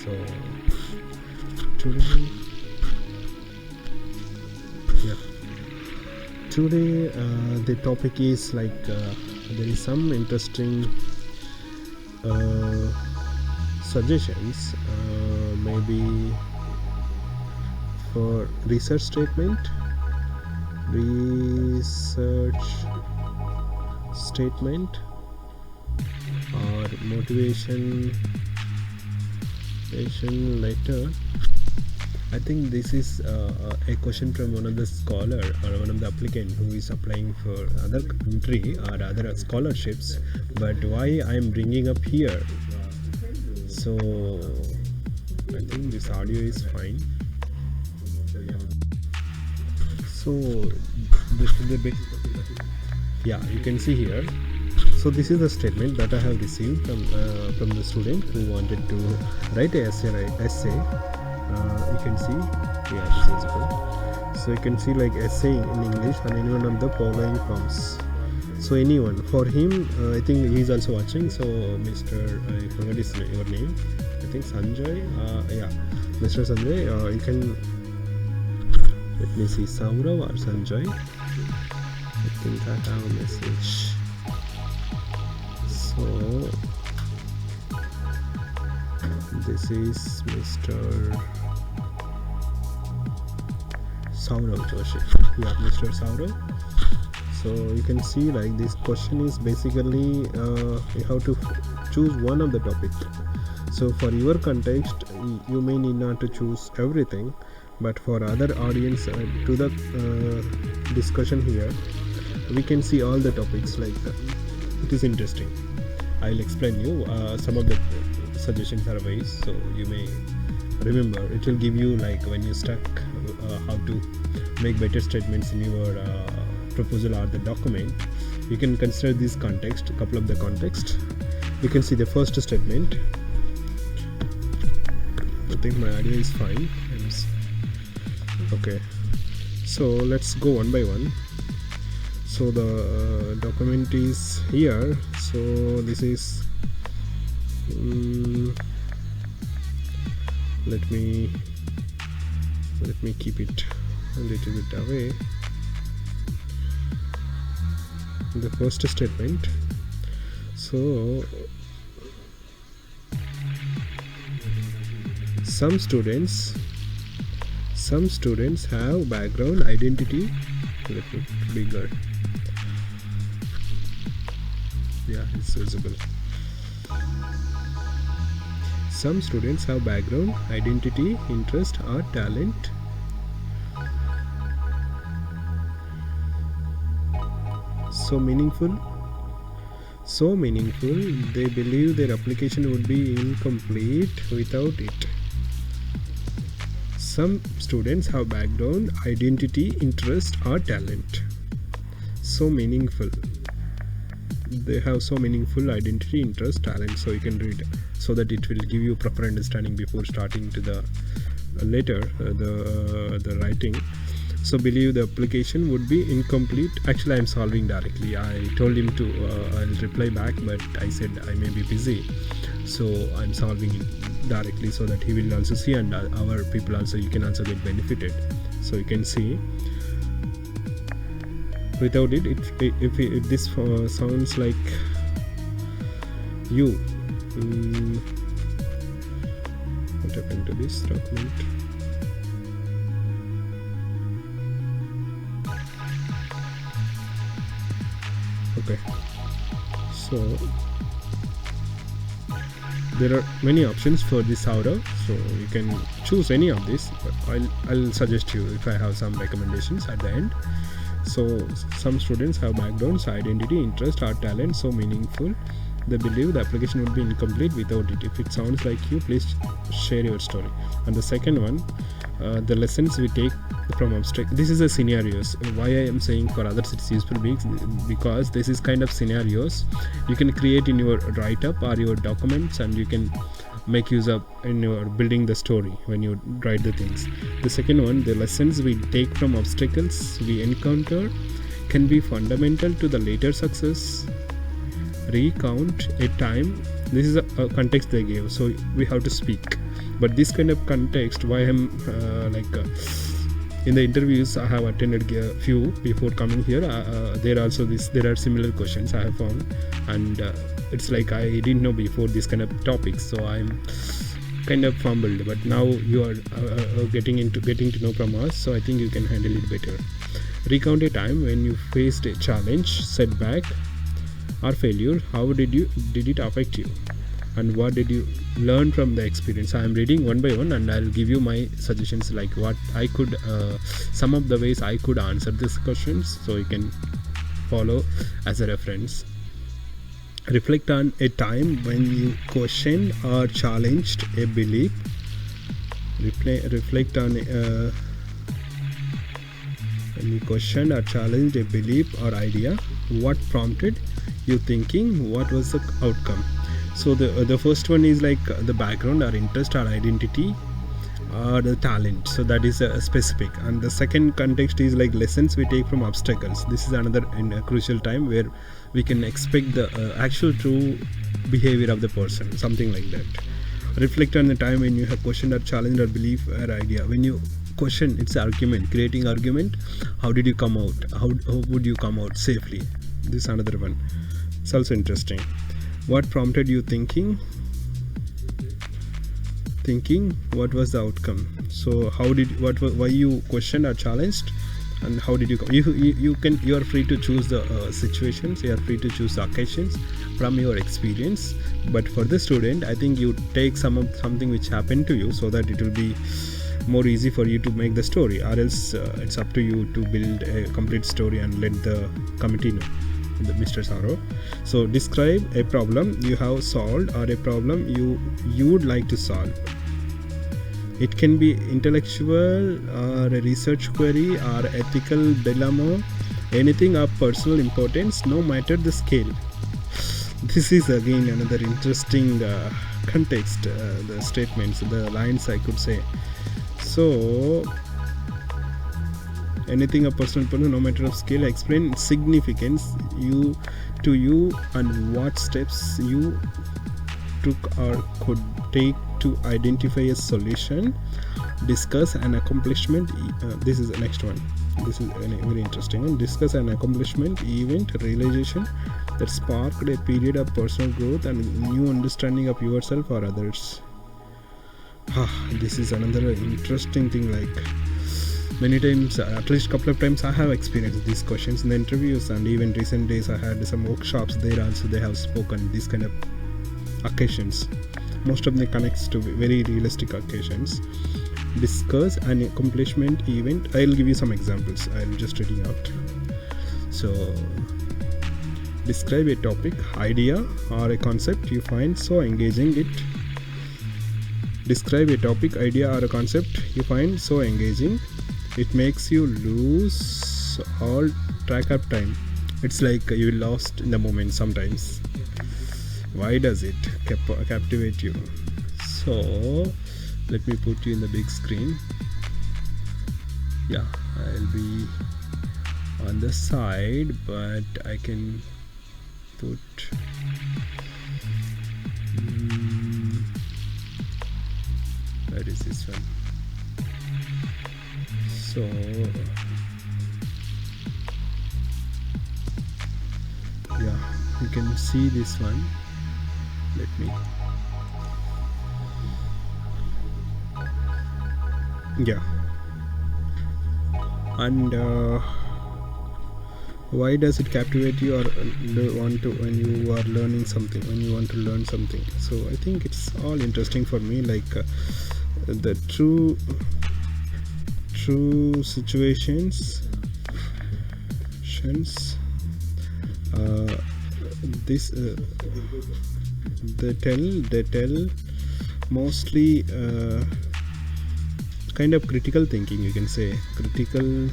So today the topic is like there is some interesting suggestions, maybe for research statement or motivation letter. I think this is a question from one of the scholar or one of the applicant who is applying for other country or other scholarships, but why I am bringing up here. So I think this audio is fine. So this is the basic. Yeah, you can see here. So this is the statement that I have received from the student who wanted to write an essay. You can see, yeah, this is good. So you can see like essay in English on any one of the following forms. So anyone, for him, I think he is also watching. So Mr. I forgot your name. I think Sanjay. Yeah, Mr. Sanjay. You can, let me see, Saurav or Sanjay. I think I have a message. So this is Mr. Saurav Joshi. Yeah, Mr. Saurav. So you can see like this question is basically you have to choose one of the topic. So for your context, you may need not to choose everything, but for other audience to the discussion here, we can see all the topics. Like it is interesting. I'll explain you some of the suggestions are ways, so you may remember. It will give you like when you're stuck how to make better statements in your proposal or the document. You can consider this context, a couple of the context. You can see the first statement. I think my audio is fine. Okay, so let's go one by one. So the document is here. So this is let me keep it a little bit away. The first statement. So some students have background identity. Let me bigger. Yeah, it's visible. Some students have background, identity, interest or talent. So meaningful, they believe their application would be incomplete without it. Some students have background, identity, interest or talent. So meaningful. They have so meaningful identity, interest, talent. So you can read so that it will give you proper understanding before starting to the later the writing. So believe the application would be incomplete. Actually, I am solving directly. I told him to I'll reply back, but I said I may be busy, so I'm solving it directly so that he will also see, and our people also, you can also get benefited. So you can see without it, if this sounds like you, what happened to this document? Okay, so there are many options for this Saurav, so you can choose any of this, but I'll suggest you if I have some recommendations at the end. So some students have backgrounds, identity, interest or talent so meaningful they believe the application would be incomplete without it. If it sounds like you, please share your story. And the second one, the lessons we take from abstract. This is a scenarios. Why I am saying for others it's useful because this is kind of scenarios you can create in your write-up or your documents, and you can make use of in your building the story when you write the things. The second one, the lessons we take from obstacles we encounter can be fundamental to the later success. Recount a time This is a context they gave, so we have to speak. But this kind of context, why I'm in the interviews I have attended a few before coming here, there are similar questions I have found, and it's like I didn't know before this kind of topics, so I'm kind of fumbled. But now you are getting to know from us, so I think you can handle it better. Recount a time when you faced a challenge, setback, or failure. How did it affect you, and what did you learn from the experience? I am reading one by one, and I'll give you my suggestions, like what I could some of the ways I could answer these questions, so you can follow as a reference. Reflect on a time when you questioned or challenged a belief. Reflect on when you questioned or challenged a belief or idea. What prompted you thinking? What was the outcome? So the first one is like the background or interest or identity or the talent, so that is specific. And the second context is like lessons we take from obstacles. This is another crucial time where we can expect the actual true behavior of the person, something like that. Reflect on the time when you have questioned or challenged or belief or idea. When you question, it's argument, creating argument. How did you come out? How would you come out safely? This is another one. It's also interesting. What prompted you thinking? What was the outcome? So why you questioned or challenged, and how did you come? You are free to choose the situations, you are free to choose the occasions from your experience. But for the student, I think you take something which happened to you, so that it will be more easy for you to make the story, or else it's up to you to build a complete story and let the committee know, Mr. Saro. So describe a problem you have solved or a problem you would like to solve. It can be intellectual or a research query or ethical dilemma, anything of personal importance, no matter the scale. This is again another interesting context, the statements, the lines I could say. So anything of personal importance, no matter of scale. Explain significance to you and what steps you took or could take to identify a solution. Discuss an accomplishment. This is the next one. This is a very interesting one. Discuss an accomplishment, event, realization that sparked a period of personal growth and new understanding of yourself or others. This is another interesting thing. Like many times, at least couple of times, I have experienced these questions in the interviews, and even recent days I had some workshops there also. They have spoken these kind of occasions. Most of them connects to very realistic occasions. Discuss an accomplishment, event. I'll give you some examples. I'm just reading out. So describe a topic, idea, or a concept you find so engaging it. Describe a topic, idea, or a concept you find so engaging it makes you lose all track of time. It's like you lost in the moment sometimes. Why does it captivate you? So let me put you in the big screen. Yeah, I'll be on the side, but I can put where is this one? So yeah, you can see this one. Let me and why does it captivate you or want to when you are learning something, when you want to learn something? So I think it's all interesting for me, like the true situations they tell mostly kind of critical thinking, you can say. Critical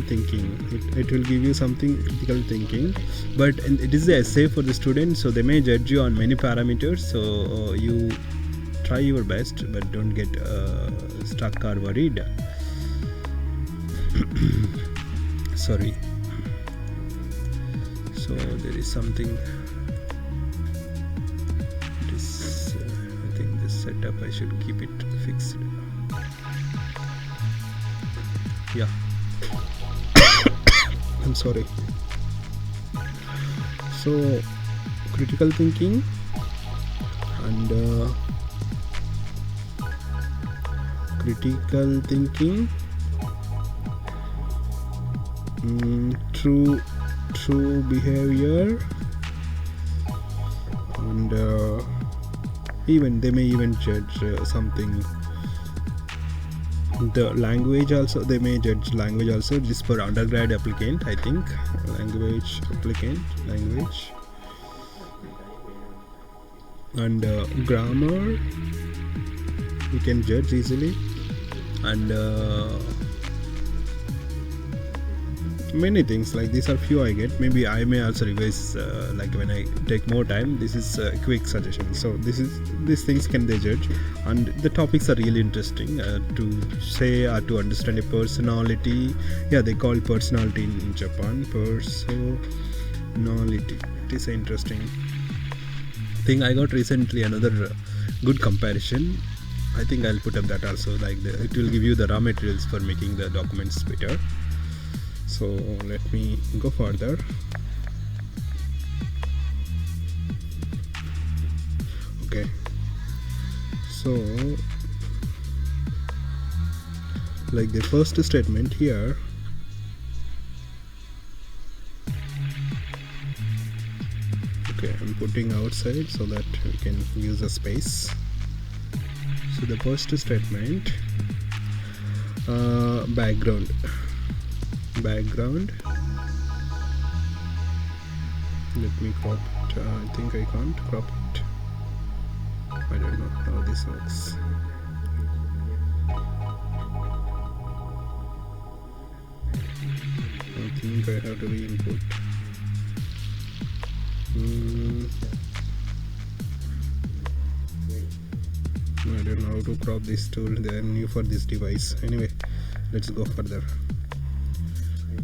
thinking, it will give you something critical thinking, but it is the essay for the student, so they may judge you on many parameters, so you try your best, but don't get stuck or worried. Sorry. So there is something. setup. I should keep it fixed. Yeah. I'm sorry. So critical thinking and true behavior, and even they may even judge something. The language also, they may judge language also. Just for undergrad applicant, I think. Language applicant, language, and grammar we can judge easily, and many things like these are few I get. Maybe I may also revise like when I take more time. This is a quick suggestion. So these things can they judge, and the topics are really interesting to say or to understand a personality. Yeah, they call personality in Japan personality. It is an interesting thing. I got recently another good comparison. I think I'll put up that also. Like it will give you the raw materials for making the documents better. So let me go further. Okay, so like the first statement here, okay, I'm putting outside so that we can use the space. So the first statement, background, let me crop it. I think I can't crop it. I don't know how this works. I think I have to re-input. I don't know how to crop this tool. They are new for this device. Anyway, let's go further.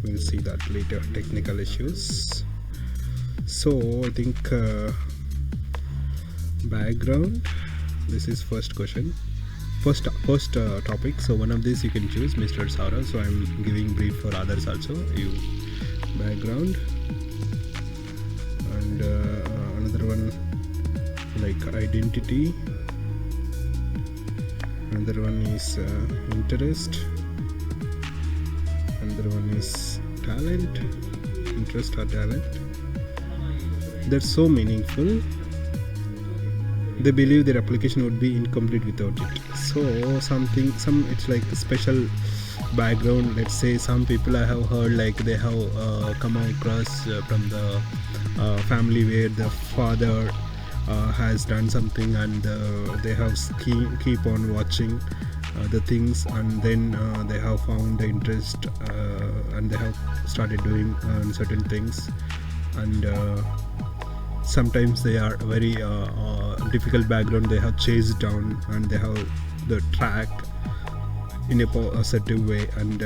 We'll see that later. Technical issues. So I think background. This is first question. First topic. So one of these you can choose, Mr. Saura. So I'm giving brief for others also. You background, and another one like identity. Another one is interest. Another one is talent, interest or talent. They're so meaningful. They believe their application would be incomplete without it. So it's like a special background. Let's say some people I have heard like they have come across from the family where the father has done something, and they have keep on watching the things, and then they have found the interest and they have started doing certain things, and sometimes they are very difficult background. They have chased down, and they have the track in a positive way, and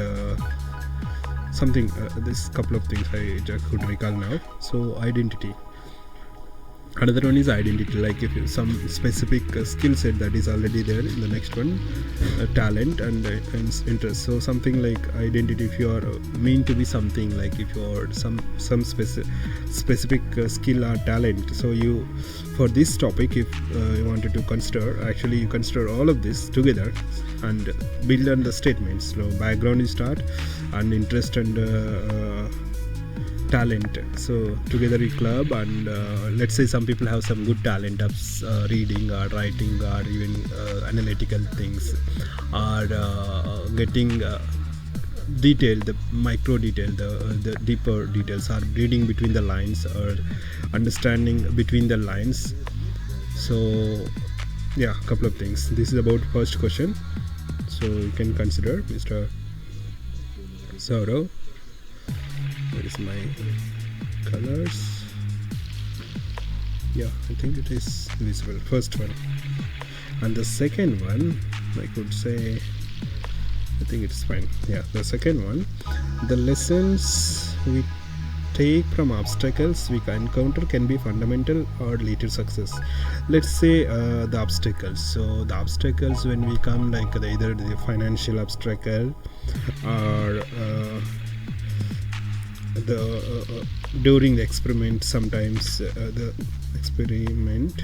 something this couple of things I just could recall now. So identity. Another one is identity, like if some specific skill set that is already there in the next one, talent and interest. So something like identity, if you are mean to be something, like if you are some specific skill or talent. So you, for this topic, if you wanted to consider, actually you consider all of this together and build on the statements. So background is start, and interest and talent, so together we club, and let's say some people have some good talent of reading or writing or even analytical things, or getting detail, the micro detail, the deeper details, or reading between the lines or understanding between the lines. So yeah, a couple of things. This is about first question, so you can consider Mr. Saurav. Where is my colors? Yeah, I think it is visible. First one, and the second one, I could say, I think it's fine. Yeah, the second one, the lessons we take from obstacles we encounter can be fundamental or lead to success. Let's say the obstacles. So the obstacles when we come, like either the financial obstacle or the during the experiment, sometimes the experiment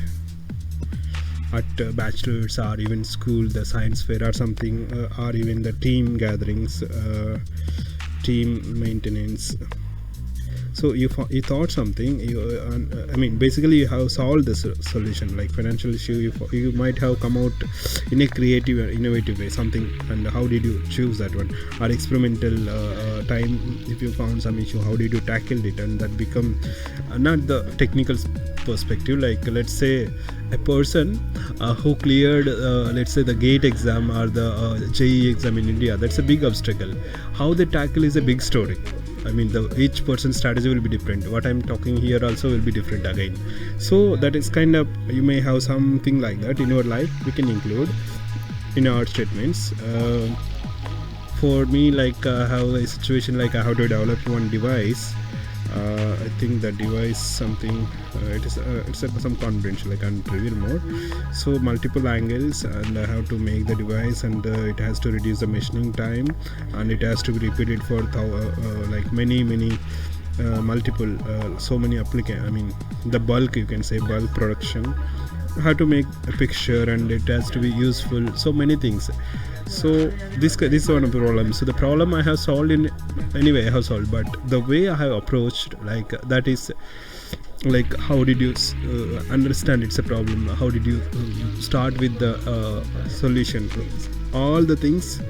at bachelor's or even school, the science fair or something, or even the team gatherings, team maintenance. So you thought something, I mean basically you have solved the solution, like financial issue, you might have come out in a creative or innovative way, something, and how did you choose that one? Or experimental time, if you found some issue, how did you tackle it? And that become not the technical perspective, like let's say a person who cleared let's say the GATE exam or the JEE exam in India, that's a big obstacle. How they tackle is a big story. I mean, each person's strategy will be different. What I'm talking here also will be different again. So that is kind of, you may have something like that in your life. We can include in our statements. For me, like I have a situation like I have to develop one device. I think that device something it's some confidential, I can't reveal more. So multiple angles, and I have to make the device, and it has to reduce the machining time, and it has to be repeated for like many multiple so many I mean the bulk, you can say bulk production. I have to make a picture, and it has to be useful, so many things. So this is one of the problems. So the problem I have solved in anyway I have solved, but the way I have approached, like that is like how did you understand it's a problem, how did you start with the solution, all the things,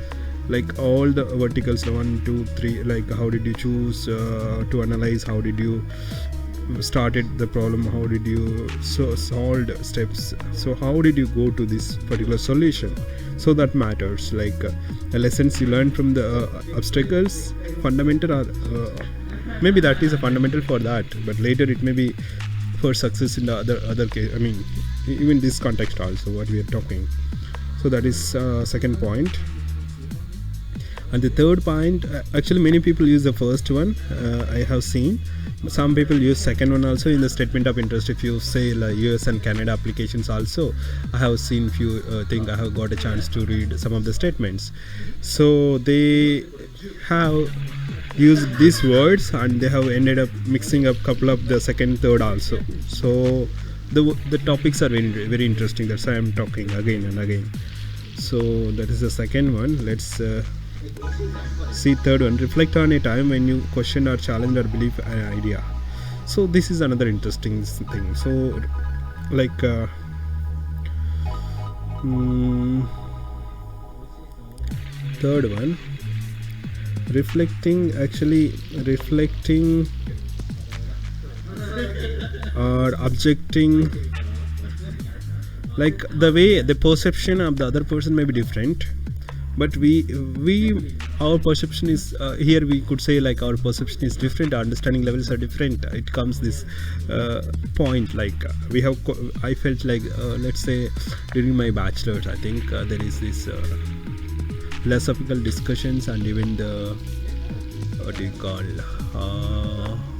like all the verticals, 1 2 3, like how did you choose to analyze, how did you started the problem, how did you solve steps, so how did you go to this particular solution. So that matters, like the lessons you learn from the obstacles, fundamental, or maybe that is a fundamental for that, but later it may be for success in the other case, I mean even this context also what we are talking. So that is second point. And the third point, actually many people use the first one, I have seen some people use second one also in the statement of interest. If you say like US and Canada applications also, I have seen few things, I have got a chance to read some of the statements. So they have used these words, and they have ended up mixing up couple of the second, third also. So the topics are very interesting, that's why I'm talking again and again. So that is the second one. Let's see third one. Reflect on a time when you questioned or challenged or believed an idea. So this is another interesting thing. So like third one, reflecting or objecting, like the way the perception of the other person may be different, but our perception is here we could say like our perception is different, our understanding levels are different. It comes this point, like I felt like let's say during my bachelor's, I think there is this philosophical discussions, and even the what do you call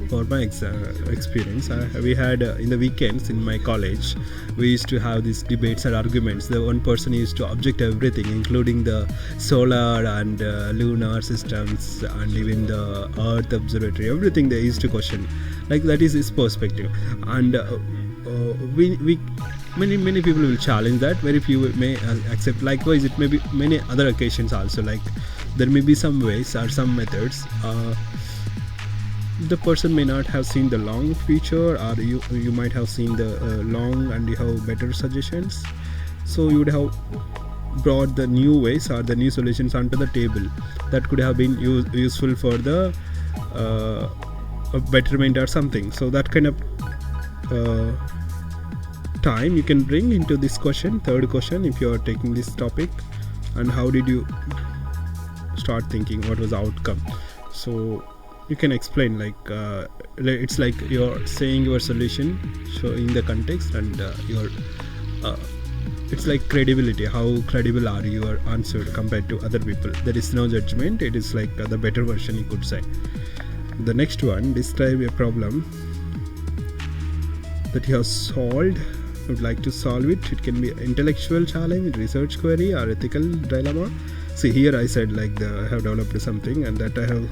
for my experience, we had in the weekends in my college, we used to have these debates and arguments. The one person used to object everything, including the solar and lunar systems, and even the Earth observatory, everything they used to question. Like that is his perspective, and we many people will challenge that, very few may accept. Likewise, it may be many other occasions also, like there may be some ways or some methods. The person may not have seen the long feature, or you might have seen the long and you have better suggestions, so you would have brought the new ways or the new solutions onto the table that could have been useful for the betterment or something. So that kind of time you can bring into this question, third question, if you are taking this topic. And how did you start thinking, what was the outcome? So you can explain, like it's like you're saying your solution, showing the context, and your it's like credibility, how credible are your answer compared to other people. There is no judgment, it is like the better version, you could say. The next one, describe a problem that you have solved, would like to solve it. It can be intellectual challenge, research query, or ethical dilemma. See, here I said like I have developed something, and that I have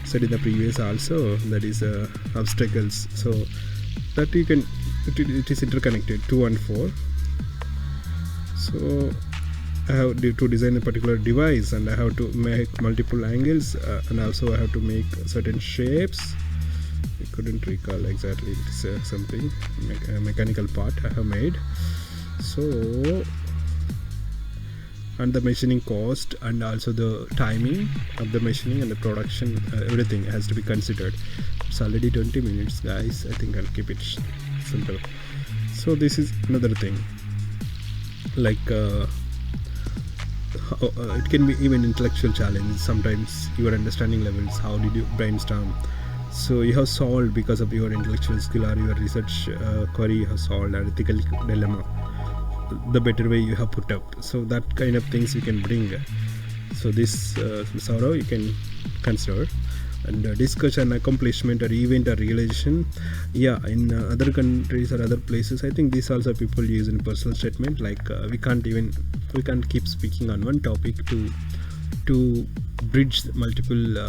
said in the previous also, that is obstacles. So that you can, it is interconnected, 2 and 4. So I have to design a particular device, and I have to make multiple angles, and also I have to make certain shapes. I couldn't recall exactly. It's something mechanical part I have made. So, and the machining cost, and also the timing of the machining and the production, everything has to be considered. It's already 20 minutes, guys. I think I'll keep it simple. So this is another thing, like it can be even intellectual challenge. Sometimes your understanding levels, how did you brainstorm, so you have solved because of your intellectual skill or your research query, you have solved an ethical dilemma, the better way you have put up. So that kind of things you can bring. So this Saurav you can consider. And discuss an accomplishment or event or realization. Yeah, in other countries or other places, I think this also people use in personal statement, like we can't keep speaking on one topic to bridge multiple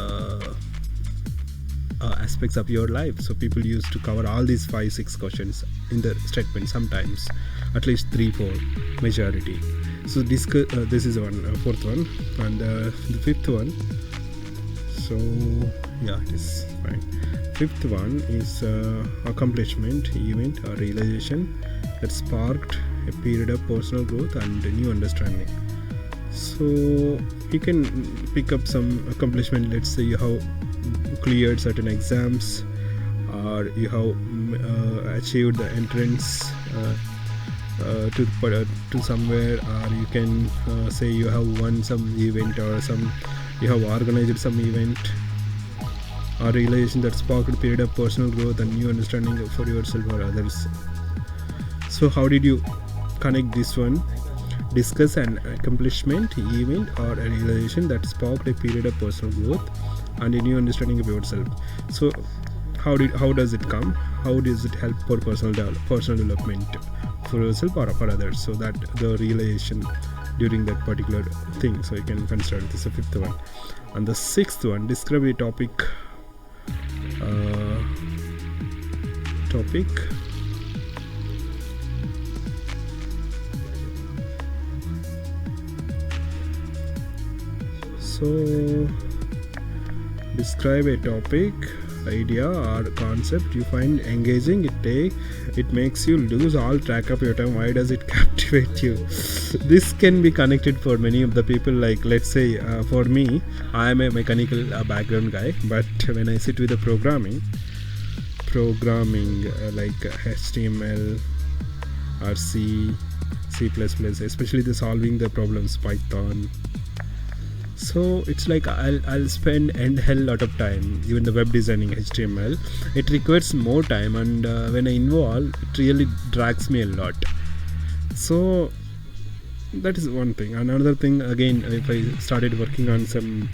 aspects of your life. So people used to cover all these 5-6 questions in the statement, sometimes at least 3-4 majority. So discuss, this is one, fourth one. And the fifth one, so yeah, it is fine. Fifth one is accomplishment, event or realization that sparked a period of personal growth and a new understanding. So you can pick up some accomplishment. Let's say you have cleared certain exams, or you have achieved the entrance to somewhere, or you can say you have won some event, or you have organized some event, or realization that sparked a period of personal growth and new understanding for yourself or others. So how did you connect this one? Discuss an accomplishment, event or a realization that sparked a period of personal growth and a new understanding of yourself. So how does it come? How does it help for personal development for yourself or for others? So that the realization during that particular thing. So you can consider this is the fifth one. And the sixth one, describe a topic. So describe a topic, idea or concept you find engaging. It makes you lose all track of your time. Why does it captivate you? This can be connected for many of the people. Like let's say for me, I am a mechanical background guy, but when I sit with the programming like HTML or C++, especially the solving the problems, Python. So it's like I'll spend hell lot of time. Even the web designing, HTML, it requires more time, and when I involve, it really drags me a lot. So that is one thing. Another thing, again, if I started working on some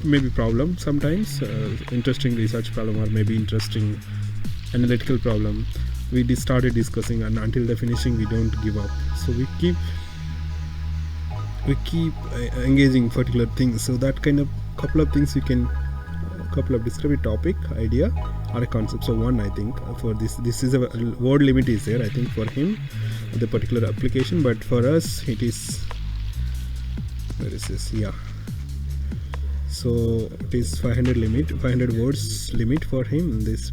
maybe problem, sometimes interesting research problem, or maybe interesting analytical problem, we started discussing, and until the finishing we don't give up. So we keep engaging particular things. So that kind of couple of things you can describe a topic, idea or a concept. So one, I think for this is a word limit is there, I think, for him, the particular application, but for us it is, where is this? Yeah, so it is 500 words limit for him, this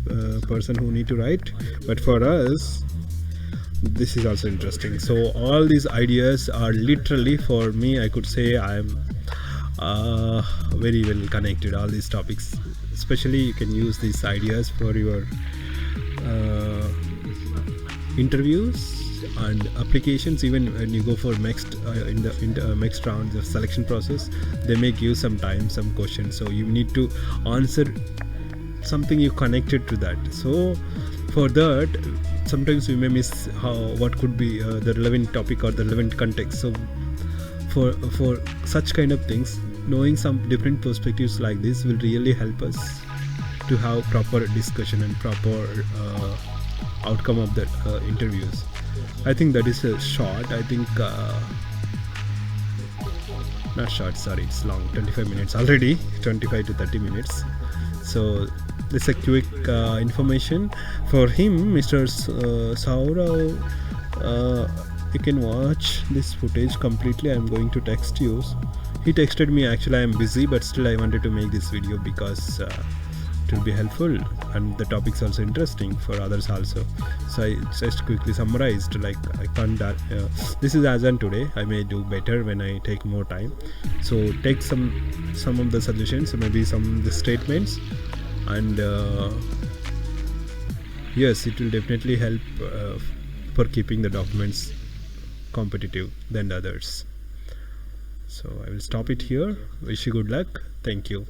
person who need to write. But for us, this is also interesting. So all these ideas are literally, for me, I could say I'm very well connected. All these topics, especially you can use these ideas for your interviews and applications. Even when you go for MEXT in the MEXT round of selection process, they make you some questions, so you need to answer something you connected to that. So for that, sometimes we may miss what could be the relevant topic or the relevant context. So for such kind of things, knowing some different perspectives like this will really help us to have proper discussion and proper outcome of the interviews. I think that is a short. I think not short, sorry, it's long, 25 minutes already, 25 to 30 minutes. So this is a quick information for him, Mr. Saurabh. You can watch this footage completely. I'm going to text you. He texted me, actually I am busy, but still I wanted to make this video because it will be helpful and the topic's also interesting for others also. So I just quickly summarized, like I can't this is as on today. I may do better when I take more time. So take some of the suggestions, maybe some of the statements, and yes, it will definitely help for keeping the documents competitive than the others. So I will stop it here. Wish you good luck. Thank you.